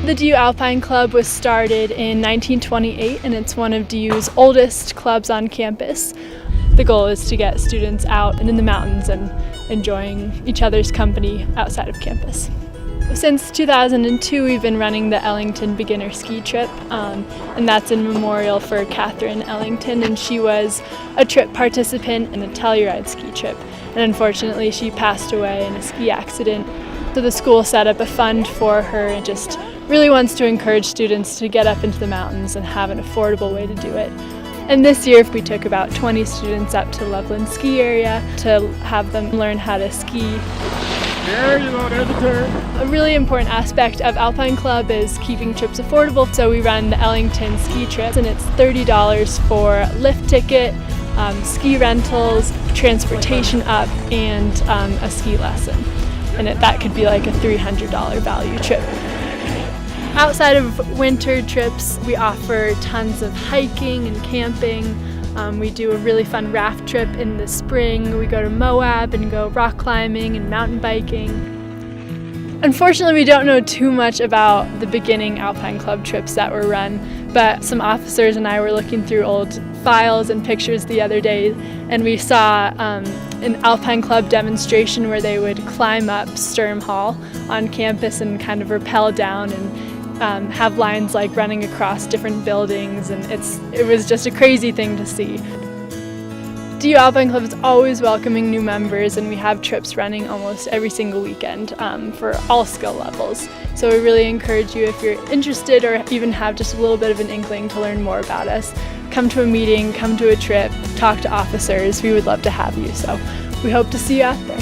The DU Alpine Club was started in 1928 and it's one of DU's oldest clubs on campus. The goal is to get students out and in the mountains and enjoying each other's company outside of campus. Since 2002 we've been running the Ellington Beginner Ski Trip and that's in memorial for Catherine Ellington, and she was a trip participant in a Telluride ski trip, and unfortunately she passed away in a ski accident. So the school set up a fund for her and just really wants to encourage students to get up into the mountains and have an affordable way to do it. And this year we took about 20 students up to Loveland Ski Area to have them learn how to ski. There you go, there's the turn. A really important aspect of Alpine Club is keeping trips affordable, so we run the Ellington ski trips and it's $30 for lift ticket, ski rentals, transportation up, and a ski lesson. And that could be like a $300 value trip. Outside of winter trips, we offer tons of hiking and camping. We do a really fun raft trip in the spring. We go to Moab and go rock climbing and mountain biking. Unfortunately, we don't know too much about the beginning Alpine Club trips that were run, but some officers and I were looking through old files and pictures the other day, and we saw an Alpine Club demonstration where they would climb up Sturm Hall on campus and kind of rappel down and have lines like running across different buildings, and it was just a crazy thing to see. DU Alpine Club is always welcoming new members, and we have trips running almost every single weekend for all skill levels. So we really encourage you, if you're interested or even have just a little bit of an inkling to learn more about us, come to a meeting, come to a trip, talk to officers. We would love to have you, so we hope to see you out there.